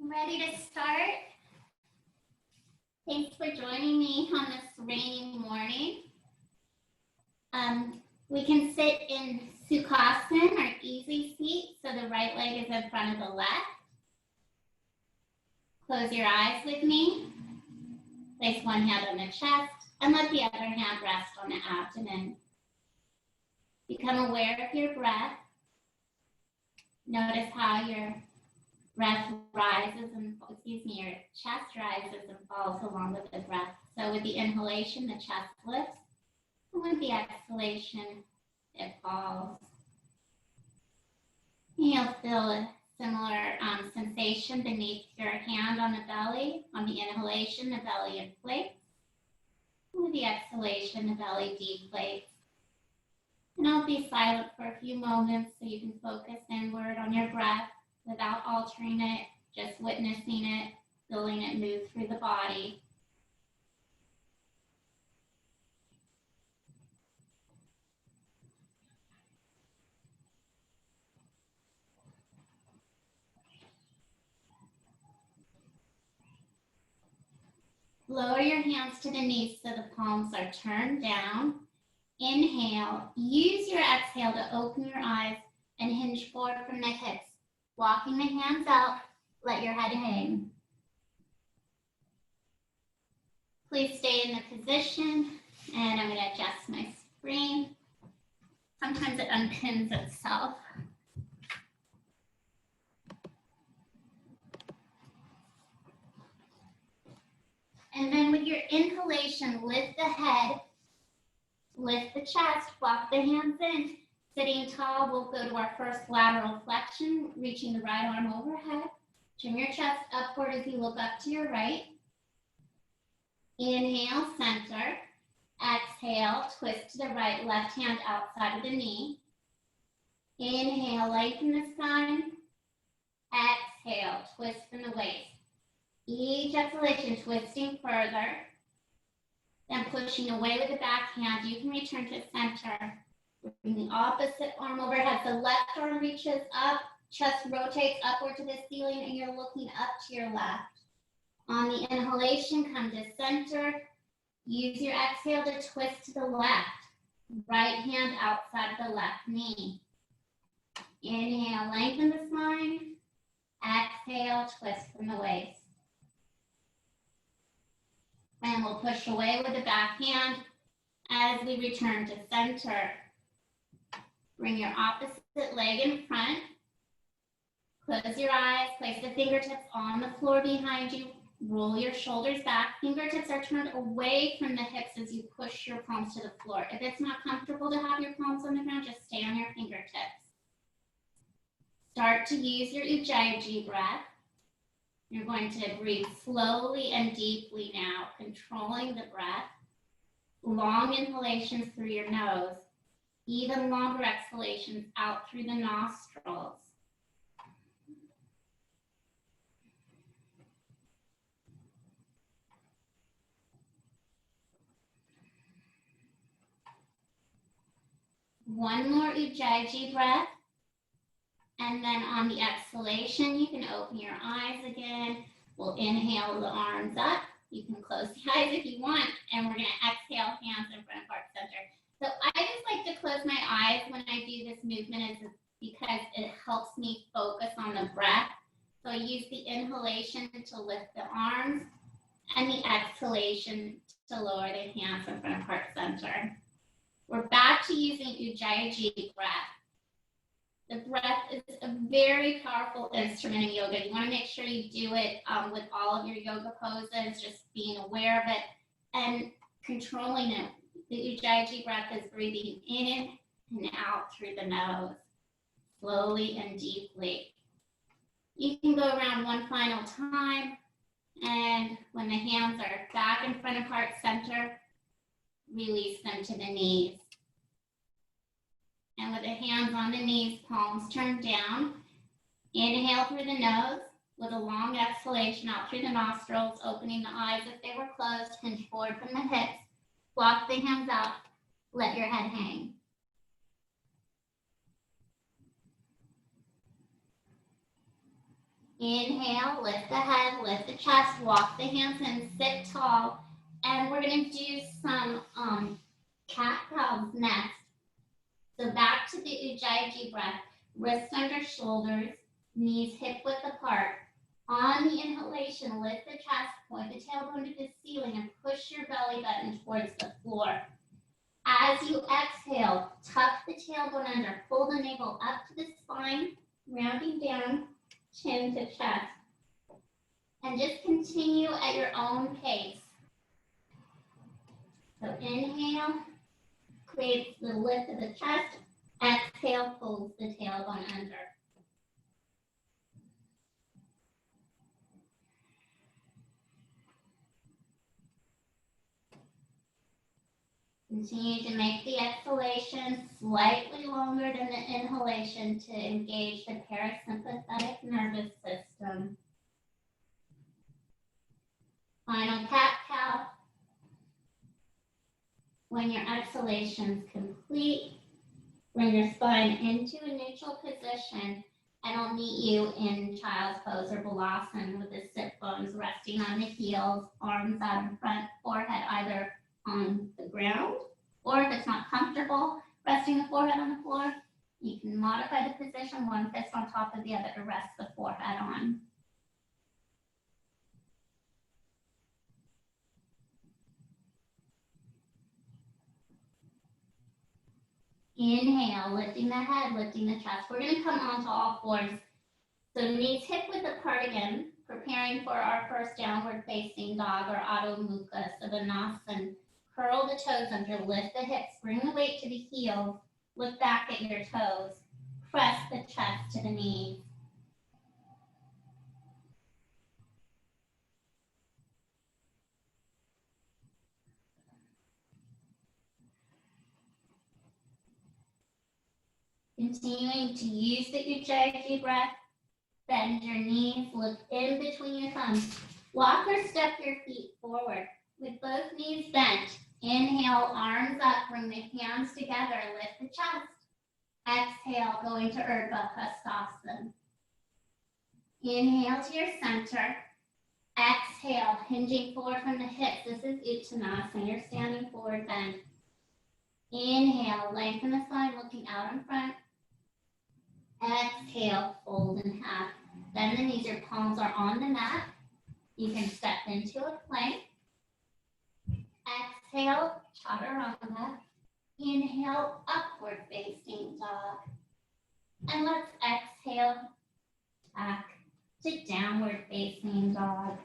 Ready to start? Thanks for joining me on this rainy morning. We can sit in Sukhasana or easy seat, so the right leg is in front of the left. Close your eyes with me. Place one hand on the chest and let the other hand rest on the abdomen. Become aware of your breath. Notice how your breath rises and, your chest rises and falls along with the breath. So with the inhalation, the chest lifts, and with the exhalation, it falls. You'll feel a similar sensation beneath your hand on the belly. On the inhalation, the belly inflates. With the exhalation, the belly deflates. And I'll be silent for a few moments so you can focus inward on your breath without altering it, just witnessing it, feeling it move through the body. Lower your hands to the knees so the palms are turned down. Inhale, use your exhale to open your eyes and hinge forward from the hips. Walking the hands out, let your head hang. Please stay in the position, and I'm going to adjust my screen. Sometimes it unpins itself. And then with your inhalation, lift the head, lift the chest, walk the hands in. Sitting tall, we'll go to our first lateral flexion, reaching the right arm overhead. Trim your chest upward as you look up to your right. Inhale, center. Exhale, twist to the right, left hand outside of the knee. Inhale, lengthen the spine. Exhale, twist from the waist. Each exhalation, twisting further. Then pushing away with the back hand, you can return to center. Bring the opposite arm overhead. The left arm reaches up, chest rotates upward to the ceiling, and you're looking up to your left. On the inhalation, come to center. Use your exhale to twist to the left. Right hand outside of the left knee. Inhale, lengthen the spine. Exhale, twist from the waist. And we'll push away with the back hand as we return to center. Bring your opposite leg in front. Close your eyes, place the fingertips on the floor behind you. Roll your shoulders back. Fingertips are turned away from the hips as you push your palms to the floor. If it's not comfortable to have your palms on the ground, just stay on your fingertips. Start to use your Ujjayi breath. You're going to breathe slowly and deeply now, controlling the breath. Long inhalations through your nose, even longer exhalations out through the nostrils. One more Ujjayi breath. And then on the exhalation, you can open your eyes again. We'll inhale the arms up. You can close the eyes if you want. And we're going to exhale, hands in front of heart center. So I just like to close my eyes when I do this movement because it helps me focus on the breath. So I use the inhalation to lift the arms and the exhalation to lower the hands in front of heart center. We're back to using Ujjayi breath. The breath is a very powerful instrument in yoga. You want to make sure you do it with all of your yoga poses, just being aware of it and controlling it. The Ujjayi breath is breathing in and out through the nose, slowly and deeply. You can go around one final time, and when the hands are back in front of heart center, release them to the knees. And with the hands on the knees, palms turned down, inhale through the nose with a long exhalation out through the nostrils, opening the eyes if they were closed, hinge forward from the hips, walk the hands out, let your head hang. Inhale, lift the head, lift the chest, walk the hands in, sit tall. And we're gonna do some cat-cows next. So back to the Ujjayi breath, wrists under shoulders, knees hip-width apart. On the inhalation, lift the chest, point the tailbone to the ceiling, and push your belly button towards the floor. As you exhale, tuck the tailbone under, pull the navel up to the spine, rounding down, chin to chest. And just continue at your own pace. So inhale, creates the lift of the chest. Exhale, pulls the tailbone under. Continue to make the exhalation slightly longer than the inhalation to engage the parasympathetic nervous system. Final cat-cow. When your exhalation's complete, bring your spine into a neutral position, and I'll meet you in child's pose or balasana with the sit bones resting on the heels, arms out in front, forehead either on the ground, or if it's not comfortable resting the forehead on the floor, you can modify the position, one fist on top of the other to rest the forehead on. Inhale, lifting the head, lifting the chest. We're going to come onto all fours. So knees hip-width apart again, preparing for our first downward facing dog or Adho Mukha Savasana. Curl the toes under, lift the hips, bring the weight to the heels, look back at your toes, press the chest to the knees. Continuing to use the Ujjayi breath, bend your knees, look in between your thumbs. Walk or step your feet forward with both knees bent. Inhale, arms up, bring the hands together, lift the chest. Exhale, go into Urdhva Hastasana. Inhale to your center. Exhale, hinging forward from the hips. This is Uttanasana. You're standing forward bend. Inhale, lengthen the spine, looking out in front. Exhale, fold in half. Bend the knees, your palms are on the mat. You can step into a plank. Exhale, chaturanga. Inhale, upward facing dog. And let's exhale back to downward facing dog.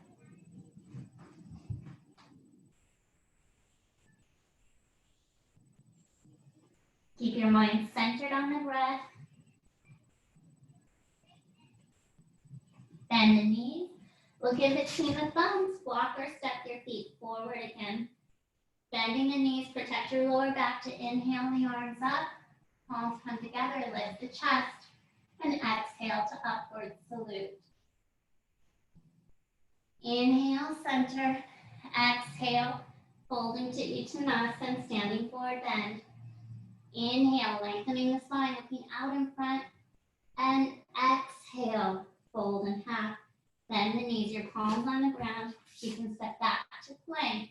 Keep your mind centered on the breath. Bend the knees. Look in between the thumbs. Walk or step your feet forward again. Bending the knees, protect your lower back to inhale the arms up. Palms come together, lift the chest. And exhale to upward salute. Inhale, center. Exhale, folding to Uttanasana, standing forward bend. Inhale, lengthening the spine, looking out in front. And exhale, fold in half. Bend the knees, your palms on the ground. You can step back to plank.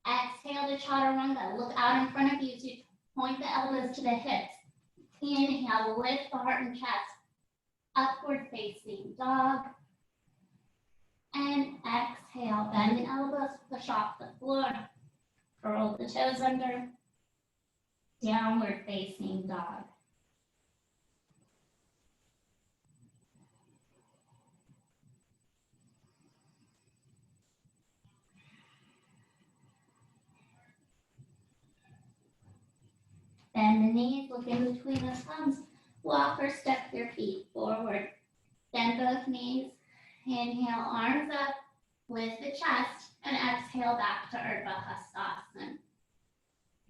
Exhale to chaturanga. Look out in front of you to point the elbows to the hips. Inhale, lift the heart and chest. Upward facing dog. And exhale, bend the elbows, push off the floor. Curl the toes under. Downward facing dog. Bend the knees, look in between the thumbs. Walk or step your feet forward. Bend both knees. Inhale, arms up, lift the chest, and exhale back to Urdhva Hastasana.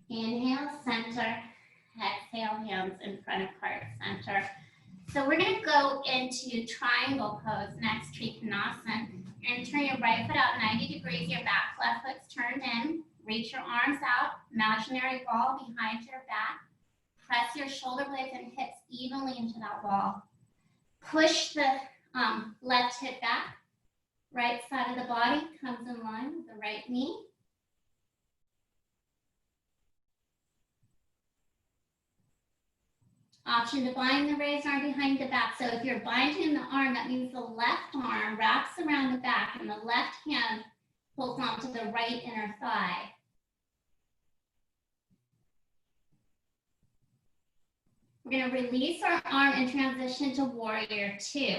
Inhale, center. Exhale, hands in front of heart center. So we're going to go into triangle pose, next Trikonasana. You're going to turn your right foot out 90 degrees, your back left foot's turned in. Reach your arms out, imaginary wall behind your back. Press your shoulder blades and hips evenly into that wall. Push the Left hip back, right side of the body comes in line with the right knee. Option to bind the raised arm behind the back. So if you're binding the arm, that means the left arm wraps around the back and the left hand pulls onto the right inner thigh. We're going to release our arm and transition to warrior two.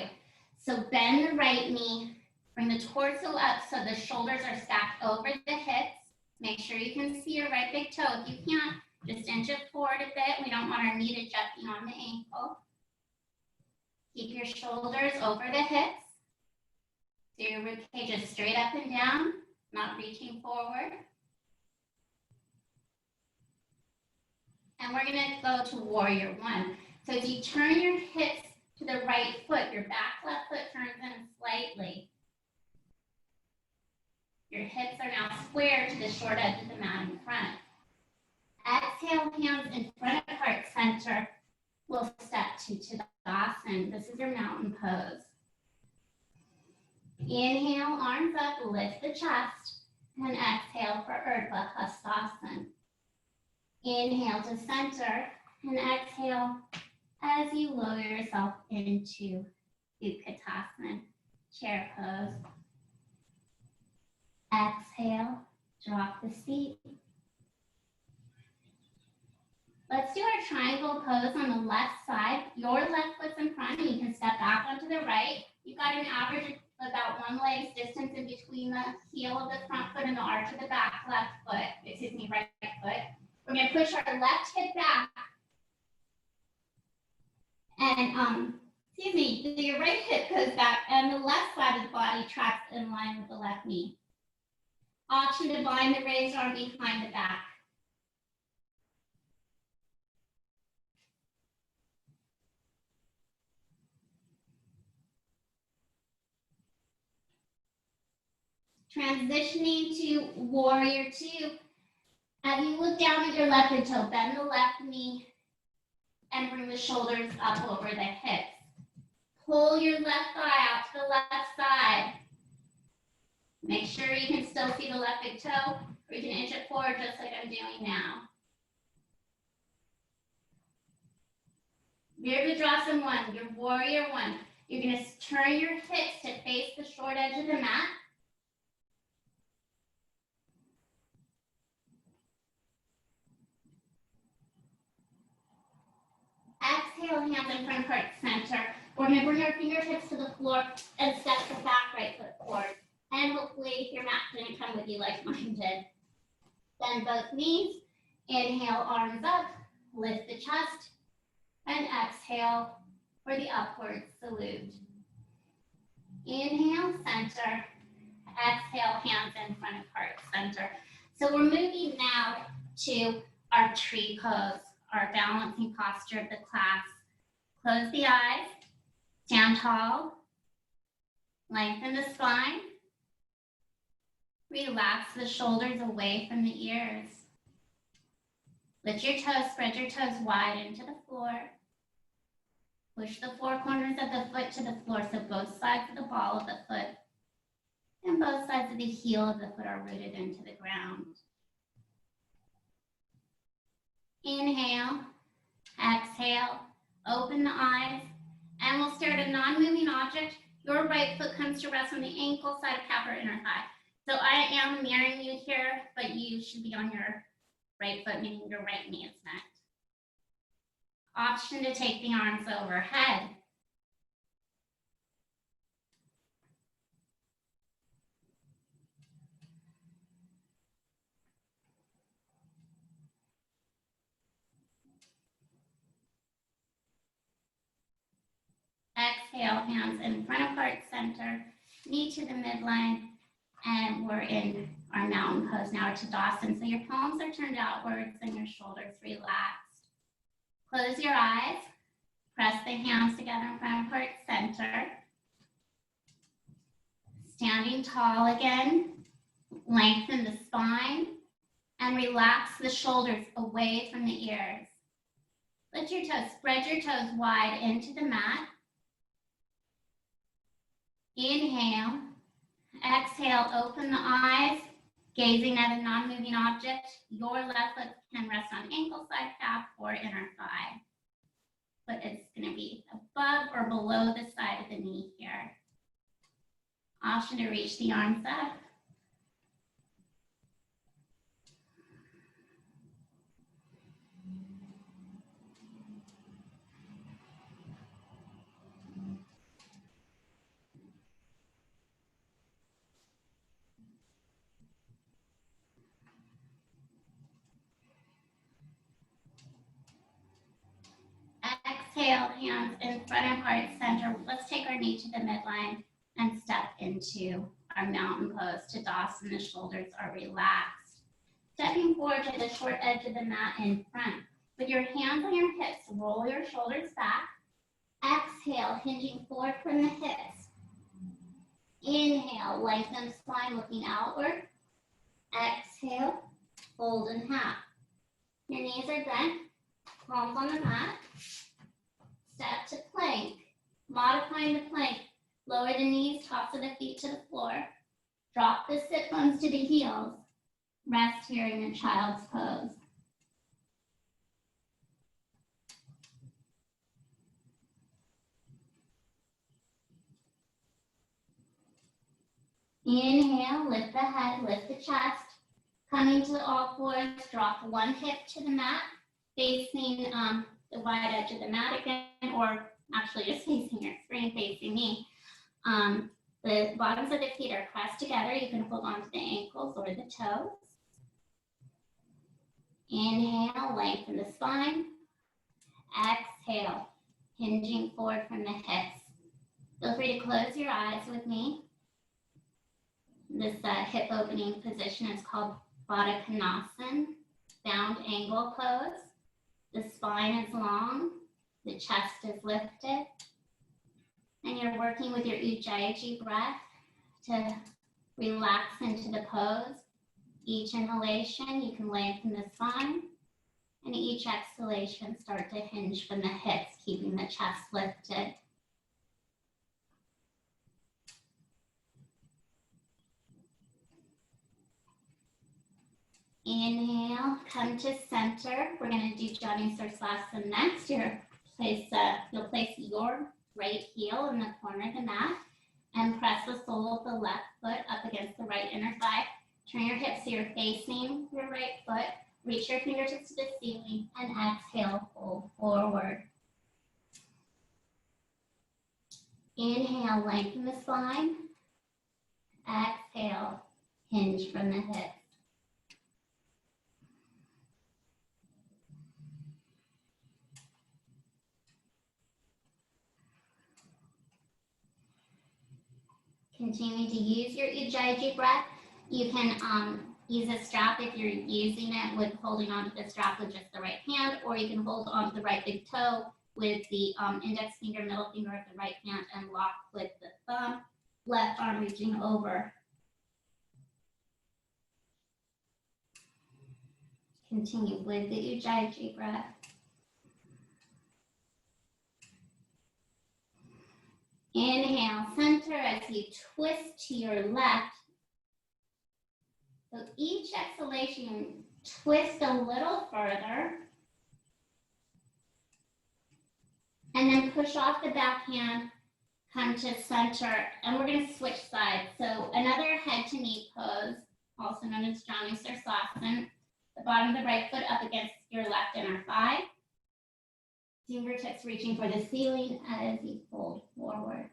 So bend the right knee, bring the torso up so the shoulders are stacked over the hips. Make sure you can see your right big toe. If you can't, just inch it forward a bit. We don't want our knee to jut beyond the ankle. Keep your shoulders over the hips. So your rib cage is straight up and down, not reaching forward. And we're gonna go to warrior one. So as you turn your hips to the right foot, your back left foot turns in slightly. Your hips are now square to the short edge of the mat in front. Exhale, hands in front of heart center. We'll step to Tadasana. This is your mountain pose. Inhale, arms up, lift the chest, and exhale for Urdhva Hastasana. Inhale to center, and exhale as you lower yourself into Utkatasana, chair pose. Exhale, drop the feet. Let's do our triangle pose on the left side. Your left foot's in front, and you can step back onto the right. You've got an average of about one leg's distance in between the heel of the front foot and the arch of the back right foot. We're going to push our left hip back. And, your right hip goes back, and the left side of the body tracks in line with the left knee. Option to bind the raised arm behind the back. Transitioning to warrior two. As you look down at your left big toe, bend the left knee and bring the shoulders up over the hips. Pull your left thigh out to the left side. Make sure you can still see the left big toe, or you can inch it forward just like I'm doing now. Virabhadrasana one, your warrior one. You're going to turn your hips to face the short edge of the mat. Exhale, hands in front of heart center. We're going to bring our fingertips to the floor and step the back right foot forward. And hopefully your mat didn't come with you like mine did. Bend both knees. Inhale, arms up. Lift the chest. And exhale for the upward salute. Inhale, center. Exhale, hands in front of heart center. So we're moving now to our tree pose, our balancing posture of the class. Close the eyes, stand tall, lengthen the spine, relax the shoulders away from the ears. Lift your toes, spread your toes wide into the floor. Push the four corners of the foot to the floor so both sides of the ball of the foot and both sides of the heel of the foot are rooted into the ground. Inhale, exhale, open the eyes, and we'll stare at a non-moving object. Your right foot comes to rest on the ankle, side of calf, or inner thigh. So I am mirroring you here, but you should be on your right foot, meaning your right knee is bent. Option to take the arms overhead. Exhale, hands in front of heart center, knee to the midline, and we're in our mountain pose now, or Tadasana. So your palms are turned outwards and your shoulders relaxed. Close your eyes, press the hands together in front of heart center. Standing tall again, lengthen the spine, and relax the shoulders away from the ears. Lift your toes, spread your toes wide into the mat. Inhale. Exhale, open the eyes, gazing at a non-moving object. Your left foot can rest on ankle side calf or inner thigh. But it's going to be above or below the side of the knee here. Option to reach the arms up. Exhale, hands in front of heart center. Let's take our knee to the midline and step into our mountain pose. Tadasana, the shoulders are relaxed. Stepping forward to the short edge of the mat in front. With your hands on your hips, roll your shoulders back. Exhale, hinging forward from the hips. Inhale, lengthen spine, looking outward. Exhale, fold in half. Your knees are bent, palms on the mat. Step to plank. Modifying the plank. Lower the knees, tops of the feet to the floor. Drop the sit bones to the heels. Rest here in your child's pose. Inhale, lift the head, lift the chest. Coming to all fours, drop one hip to the mat, facing the wide edge of the mat again, or actually just facing your screen, facing me. The bottoms of the feet are pressed together. You can hold on to the ankles or the toes. Inhale, lengthen the spine. Exhale, hinging forward from the hips. Feel free to close your eyes with me. This hip opening position is called Baddha Konasana, bound angle pose. The spine is long, the chest is lifted, and you're working with your Ujjayi breath to relax into the pose. Each inhalation, you can lengthen the spine, and each exhalation, start to hinge from the hips, keeping the chest lifted. Inhale, come to center. We're going to do Janu Sirsasana next. You'll place your right heel in the corner of the mat and press the sole of the left foot up against the right inner thigh. Turn your hips so you're facing your right foot. Reach your fingertips to the ceiling and exhale, fold forward. Inhale, lengthen the spine. Exhale, hinge from the hips. Continue to use your Ujjayi breath. You can use a strap if you're using it with holding onto the strap with just the right hand, or you can hold onto the right big toe with the index finger, middle finger of the right hand and lock with the thumb, left arm reaching over. Continue with the Ujjayi breath. Inhale, center as you twist to your left. So each exhalation, twist a little further. And then push off the back hand, come to center, and we're going to switch sides. So another head to knee pose, also known as Janu Sirsasana. The bottom of the right foot up against your left inner thigh. Fingertips reaching for the ceiling as you fold forward.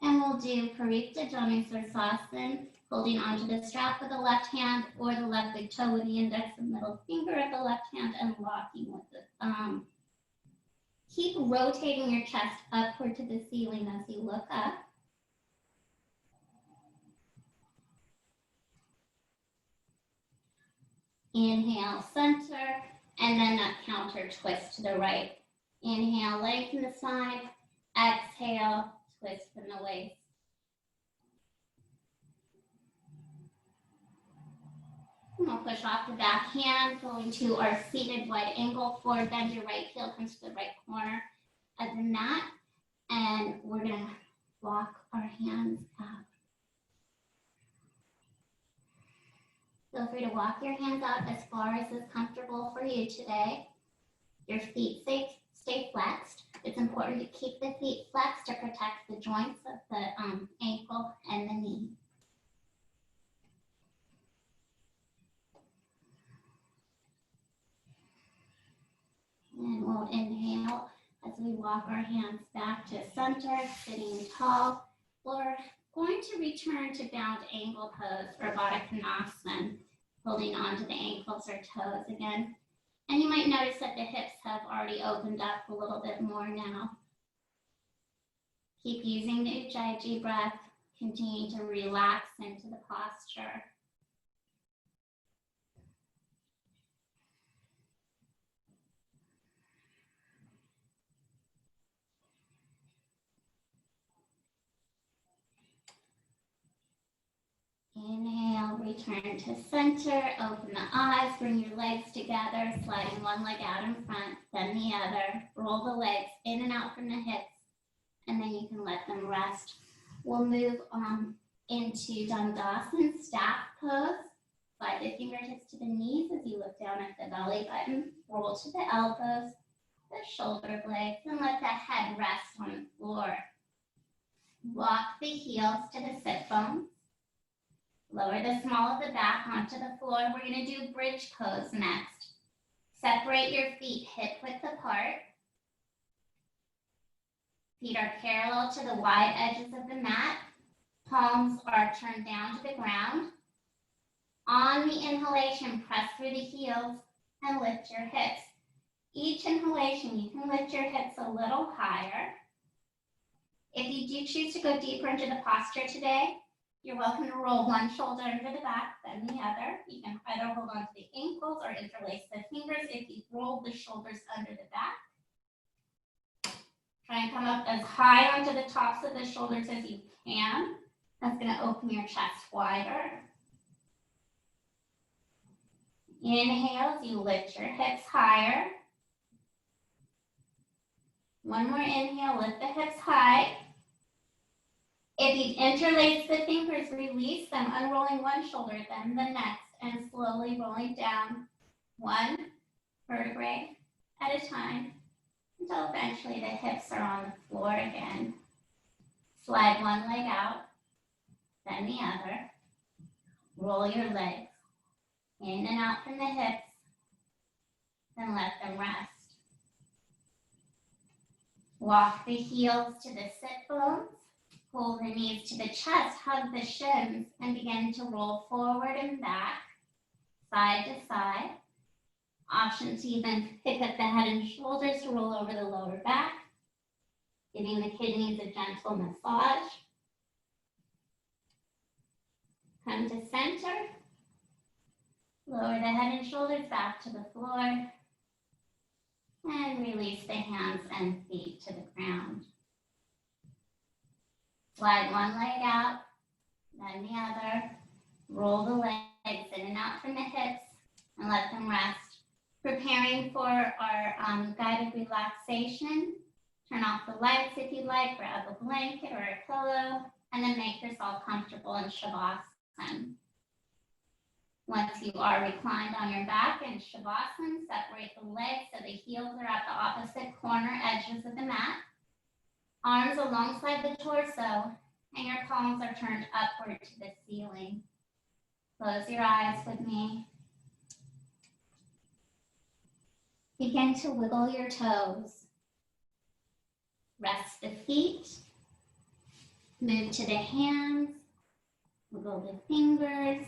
And we'll do Parikta Janu Sirsasana, holding onto the strap with the left hand or the left big toe with the index and middle finger of the left hand and locking with the thumb. Keep rotating your chest upward to the ceiling as you look up. Inhale, center, and then that counter twist to the right. Inhale, lengthen the spine. Exhale, twist from the waist. And we'll push off the back hand, going to our seated wide angle. Forward bend, your right heel comes to the right corner of the mat. And we're going to walk our hands out. Feel free to walk your hands out as far as is comfortable for you today. Your feet stay flexed. It's important to keep the feet flexed to protect the joints of the ankle and the knee. And we'll inhale as we walk our hands back to center, sitting tall. We're going to return to bound angle pose or Baddha Konasana, holding onto the ankles or toes again. And you might notice that the hips have already opened up a little bit more now. Keep using the Ujjayi breath, continue to relax into the posture. Inhale, return to center, open the eyes, bring your legs together, sliding one leg out in front, then the other. Roll the legs in and out from the hips, and then you can let them rest. We'll move into Dandasana, staff pose. Slide the fingertips to the knees as you look down at the belly button. Roll to the elbows, the shoulder blades, and let the head rest on the floor. Walk the heels to the sit bones. Lower the small of the back onto the floor. We're going to do bridge pose next. Separate your feet hip width apart. Feet are parallel to the wide edges of the mat. Palms are turned down to the ground. On the inhalation, press through the heels and lift your hips. Each inhalation, you can lift your hips a little higher. If you do choose to go deeper into the posture today, you're welcome to roll one shoulder under the back, then the other. You can either hold on to the ankles or interlace the fingers if you roll the shoulders under the back. Try and come up as high onto the tops of the shoulders as you can. That's going to open your chest wider. Inhale as you lift your hips higher. One more inhale, lift the hips high. If you interlace the fingers, release them, unrolling one shoulder, then the next, and slowly rolling down one vertebrae at a time until eventually the hips are on the floor again. Slide one leg out, then the other. Roll your legs in and out from the hips, then let them rest. Walk the heels to the sit bones. Pull the knees to the chest, hug the shins, and begin to roll forward and back, side to side. Option to even pick up the head and shoulders to roll over the lower back, giving the kidneys a gentle massage. Come to center. Lower the head and shoulders back to the floor. And release the hands and feet to the ground. Slide one leg out, then the other. Roll the legs in and out from the hips and let them rest. Preparing for our guided relaxation. Turn off the lights if you'd like, grab a blanket or a pillow, and then make yourself comfortable in Shavasana. Once you are reclined on your back in Shavasana, separate the legs so the heels are at the opposite corner edges of the mat. Arms alongside the torso, and your palms are turned upward to the ceiling. Close your eyes with me. Begin to wiggle your toes. Rest the feet. Move to the hands. Wiggle the fingers.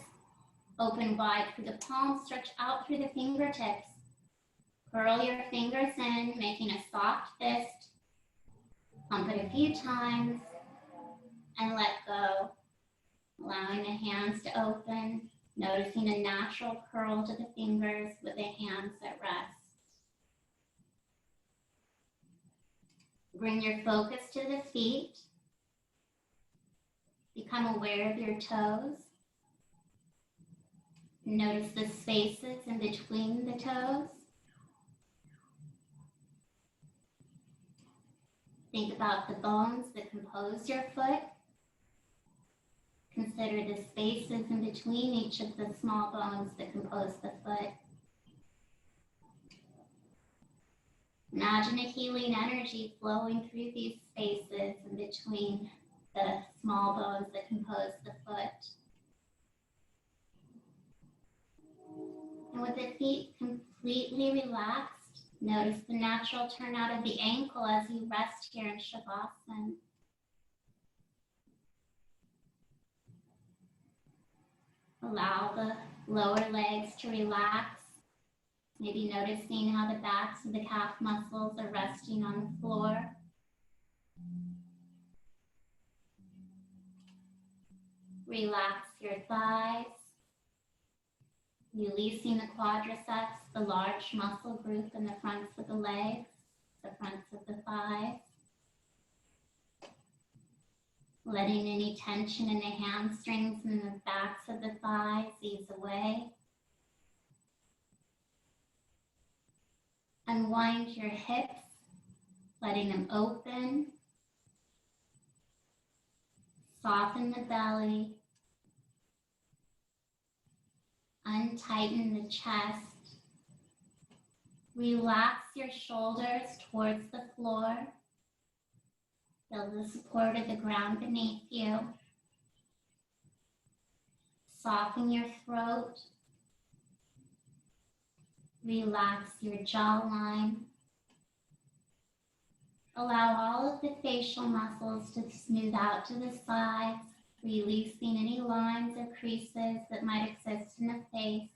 Open wide through the palms. Stretch out through the fingertips. Curl your fingers in, making a soft fist. Pump it a few times and let go, allowing the hands to open, noticing a natural curl to the fingers with the hands at rest. Bring your focus to the feet. Become aware of your toes. Notice the spaces in between the toes. Think about the bones that compose your foot. Consider the spaces in between each of the small bones that compose the foot. Imagine a healing energy flowing through these spaces in between the small bones that compose the foot. And with the feet completely relaxed, notice the natural turnout of the ankle as you rest here in Shavasana. Allow the lower legs to relax. Maybe noticing how the backs of the calf muscles are resting on the floor. Relax your thighs, releasing the quadriceps, the large muscle group in the fronts of the legs, the fronts of the thighs. Letting any tension in the hamstrings and the backs of the thighs ease away. Unwind your hips, letting them open. Soften the belly. Untighten the chest. Relax your shoulders towards the floor. Feel the support of the ground beneath you. Soften your throat. Relax your jawline. Allow all of the facial muscles to smooth out to the sides, releasing any lines or creases that might exist in the face.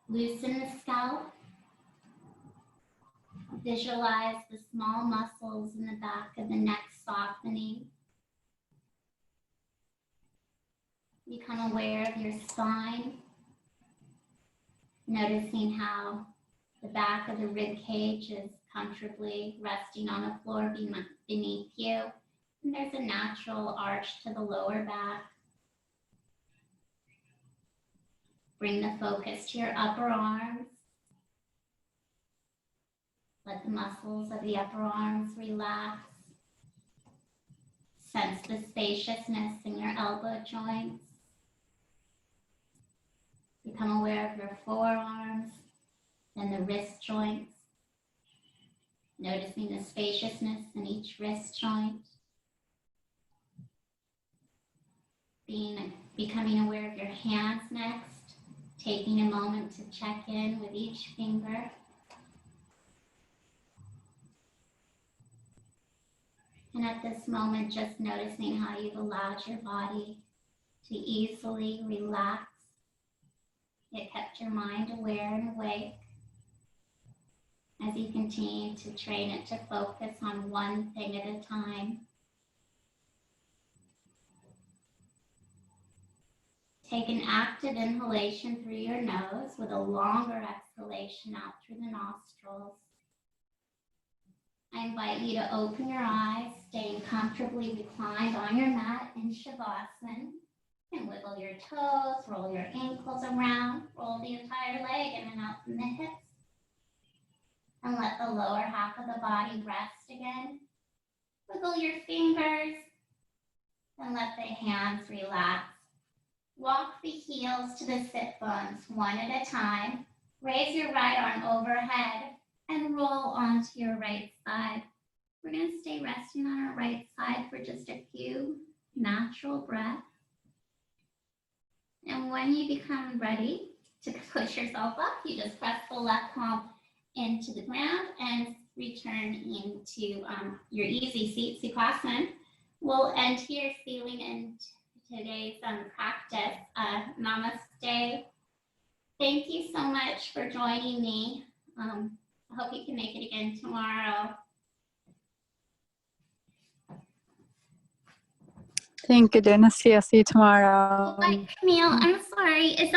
Loosen the scalp. Visualize the small muscles in the back of the neck softening. Become aware of your spine, noticing how the back of the rib cage is comfortably resting on the floor beneath you. And there's a natural arch to the lower back. Bring the focus to your upper arms. Let the muscles of the upper arms relax. Sense the spaciousness in your elbow joints. Become aware of your forearms and the wrist joints. Noticing the spaciousness in each wrist joint. Becoming aware of your hands next. Taking a moment to check in with each finger. And at this moment, just noticing how you've allowed your body to easily relax. It kept your mind aware and awake as you continue to train it to focus on one thing at a time. Take an active inhalation through your nose with a longer exhalation out through the nostrils. I invite you to open your eyes, staying comfortably reclined on your mat in Shavasana. And wiggle your toes, roll your ankles around, roll the entire leg in and out from the hips. And let the lower half of the body rest again. Wiggle your fingers and let the hands relax. Walk the heels to the sit bones one at a time. Raise your right arm overhead and roll onto your right side. We're going to stay resting on our right side for just a few natural breaths. And when you become ready to push yourself up, you just press the left palm into the ground and return into your easy seat, Sukhasana. We'll end here, sealing in today's practice. Namaste. Thank you so much for joining me. I hope you can make it again tomorrow. Thank you, Danacia. See you tomorrow. Oh, wait, Camille, I'm sorry. Is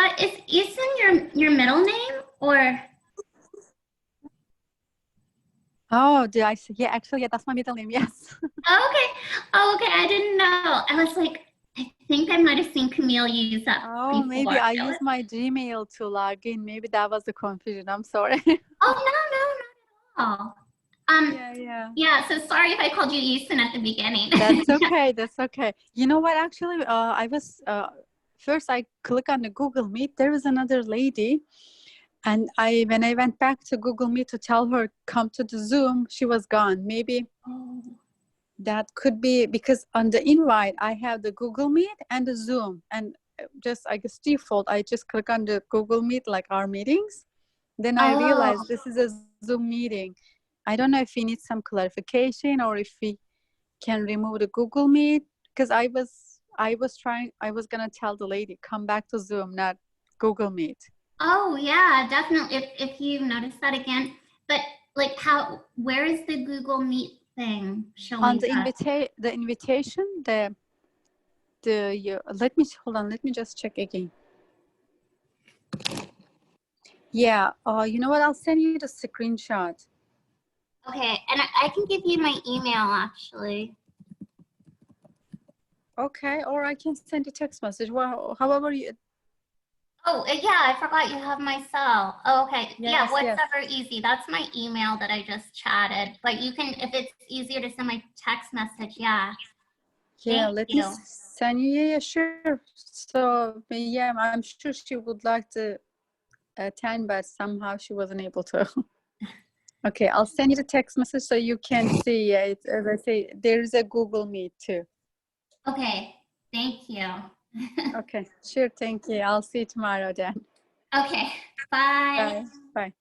Ethan your middle name or? Oh, did I see? Yeah, actually, yeah, that's my middle name. Yes. Oh, okay. I didn't know. I was like, I think I might have seen Camille use that Oh, maybe before. I used my Gmail to log in. Maybe that was the confusion. I'm sorry. Oh, no, not at all. Yeah, yeah. Yeah, so sorry if I called you Easton at the beginning. That's okay. That's okay. You know what? Actually, I was first I click on the Google Meet. There was another lady, and when I went back to Google Meet to tell her come to the Zoom, she was gone. Maybe Oh. that could be because on the invite I have the Google Meet and the Zoom, and just I guess default I just click on the Google Meet like our meetings. Then I realized this is a Zoom meeting. I don't know if we need some clarification or if we can remove the Google Meet because I was gonna tell the lady come back to Zoom, not Google Meet. Oh yeah, definitely. If you notice that again, but like where is the Google Meet thing showing On the that? invitation, let me hold on, let me just check again. Yeah, you know what? I'll send you the screenshot. Okay, and I can give you my email actually. Okay, or I can send a text message. Well, however you. Oh yeah, I forgot you have my cell. Oh, okay, yeah, Yes, yes. whatever, easy. That's my email that I just chatted. But you can, if it's easier to send my text message, yeah. Yeah, Thank let me you. send you. Yeah, sure. So yeah, I'm sure she would like to attend, but somehow she wasn't able to. Okay, I'll send you the text message so you can see. It's, as I say, there is a Google Meet too. Okay, thank you. Okay, sure. Thank you. I'll see you tomorrow then. Okay, bye. Bye. Bye.